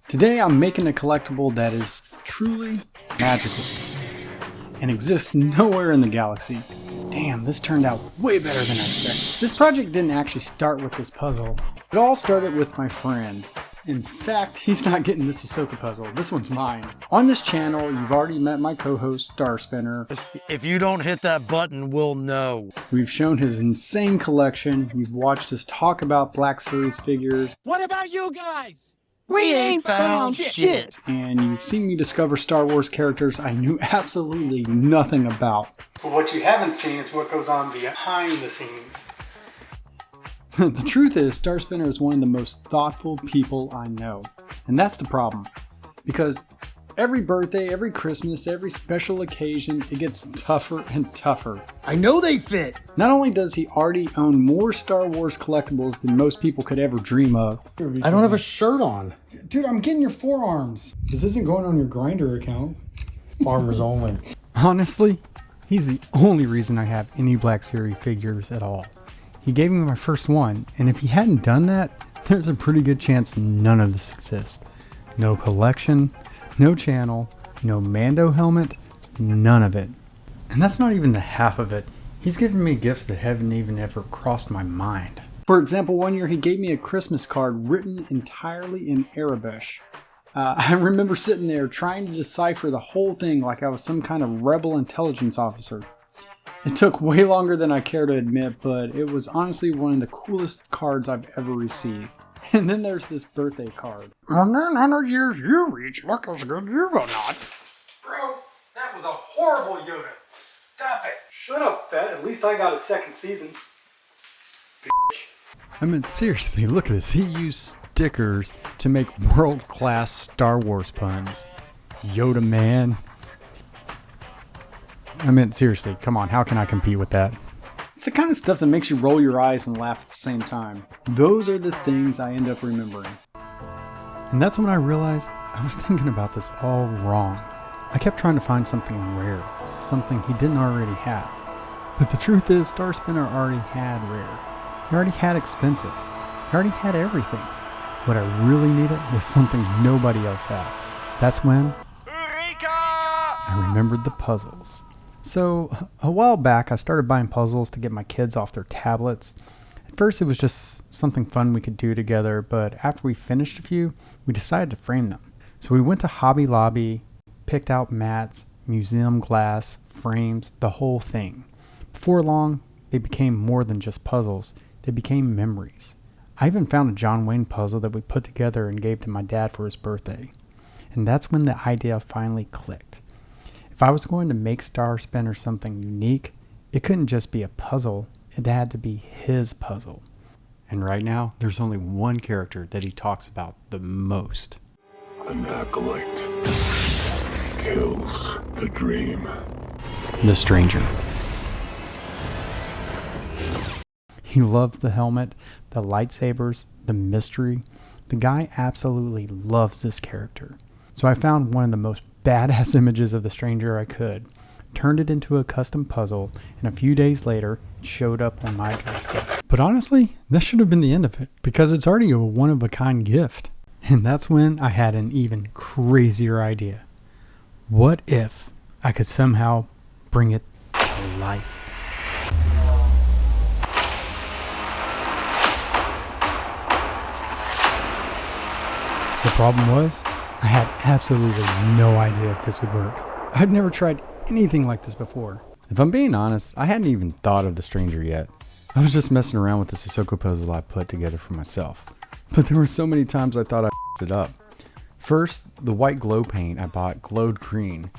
Today I'm making a collectible that is truly magical and exists nowhere in the galaxy. Damn, this turned out way better than I expected. This project didn't actually start with this puzzle. It all started with my friend. In fact, he's not getting this Ahsoka puzzle. This one's mine. On this channel, you've already met my co-host, Star Spinner. If you don't hit that button, we'll know. We've shown his insane collection. You've watched us talk about Black Series figures. What about you guys? We ain't found shit. And you've seen me discover Star Wars characters I knew absolutely nothing about. But what you haven't seen is what goes on behind the scenes. The truth is, Star Spinner is one of the most thoughtful people I know. And that's the problem. Because every birthday, every Christmas, every special occasion, it gets tougher and tougher. I know they fit. Not only does he already own more Star Wars collectibles than most people could ever dream of. I don't have a shirt on. Dude, I'm getting your forearms. This isn't going on your Grindr account. Farmers only. Honestly, he's the only reason I have any Black Series figures at all. He gave me my first one, and if he hadn't done that, there's a pretty good chance none of this exists. No collection, no channel, no Mando helmet, none of it. And that's not even the half of it. He's given me gifts that haven't even ever crossed my mind. For example, one year he gave me a Christmas card written entirely in Arubesh. I remember sitting there trying to decipher the whole thing like I was some kind of rebel intelligence officer. It took way longer than I care to admit, but it was honestly one of the coolest cards I've ever received. And then there's this birthday card. 900 years you reach, look as good you will not. Bro, that was a horrible Yoda. Stop it. Shut up, Fett. At least I got a second season. I mean, seriously, look at this. He used stickers to make world-class Star Wars puns. Yoda man. I mean, seriously, come on. How can I compete with that? It's the kind of stuff that makes you roll your eyes and laugh at the same time. Those are the things I end up remembering. And that's when I realized I was thinking about this all wrong. I kept trying to find something rare, something he didn't already have. But the truth is, Star Spinner already had rare. He already had expensive. He already had everything. What I really needed was something nobody else had. That's when I remembered the puzzles. So, a while back, I started buying puzzles to get my kids off their tablets. At first, it was just something fun we could do together, but after we finished a few, we decided to frame them. So we went to Hobby Lobby, picked out mats, museum glass, frames, the whole thing. Before long, they became more than just puzzles. They became memories. I even found a John Wayne puzzle that we put together and gave to my dad for his birthday. And that's when the idea finally clicked. If I was going to make Star Spinner something unique, it couldn't just be a puzzle, it had to be his puzzle. And right now, there's only one character that he talks about the most. An acolyte kills the dream. The Stranger. He loves the helmet, the lightsabers, the mystery. The guy absolutely loves this character. So I found one of the most badass images of the Stranger I could, turned it into a custom puzzle, and a few days later, it showed up on my doorstep. But honestly, that should have been the end of it, because it's already a one-of-a-kind gift. And that's when I had an even crazier idea. What if I could somehow bring it to life? The problem was, I had absolutely no idea if this would work. I'd never tried anything like this before. If I'm being honest, I hadn't even thought of the Stranger yet. I was just messing around with this Ahsoka puzzle I put together for myself. But there were so many times I thought I f***ed it up. First, the white glow paint I bought glowed green,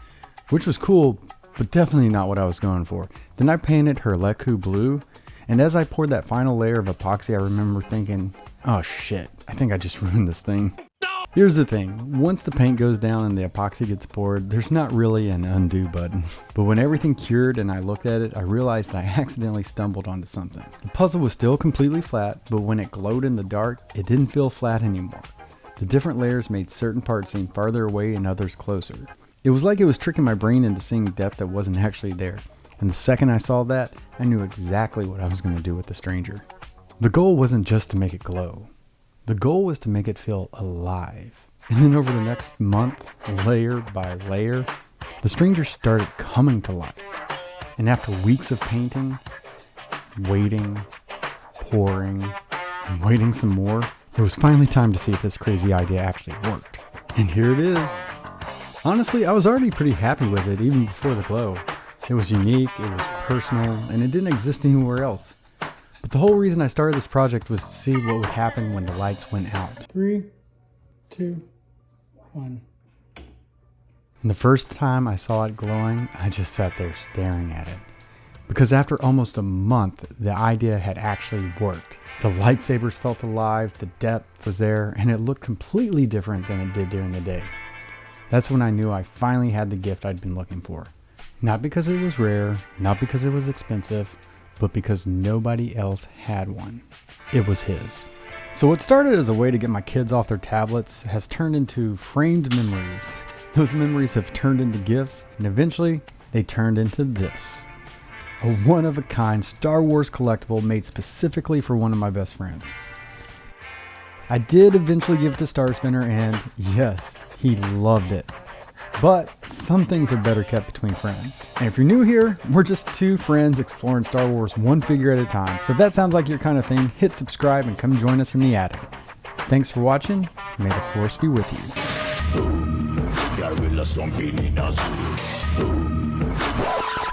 which was cool, but definitely not what I was going for. Then I painted her Leku blue, and as I poured that final layer of epoxy, I remember thinking, oh shit, I think I just ruined this thing. Here's the thing, once the paint goes down and the epoxy gets poured, there's not really an undo button. But when everything cured and I looked at it, I realized that I accidentally stumbled onto something. The puzzle was still completely flat, but when it glowed in the dark, it didn't feel flat anymore. The different layers made certain parts seem farther away and others closer. It was like it was tricking my brain into seeing depth that wasn't actually there. And the second I saw that, I knew exactly what I was going to do with the Stranger. The goal wasn't just to make it glow. The goal was to make it feel alive. And then over the next month, layer by layer, the strangers started coming to life. And after weeks of painting, waiting, pouring, and waiting some more, it was finally time to see if this crazy idea actually worked. And here it is. Honestly, I was already pretty happy with it even before the glow. It was unique, it was personal, and it didn't exist anywhere else. But the whole reason I started this project was to see what would happen when the lights went out. 3, 2, 1. And the first time I saw it glowing, I just sat there staring at it. Because after almost a month, the idea had actually worked. The lightsabers felt alive, the depth was there, and it looked completely different than it did during the day. That's when I knew I finally had the gift I'd been looking for. Not because it was rare, not because it was expensive, but because nobody else had one. It was his. So what started as a way to get my kids off their tablets has turned into framed memories. Those memories have turned into gifts, and eventually they turned into this. A one-of-a-kind Star Wars collectible made specifically for one of my best friends. I did eventually give it to Star Spinner, and yes, he loved it. But some things are better kept between friends. And if you're new here, we're just two friends exploring Star Wars one figure at a time. So if that sounds like your kind of thing, hit subscribe and come join us in the attic. Thanks for watching. May the Force be with you. Boom, gorilla stomping in a zoo. Boom.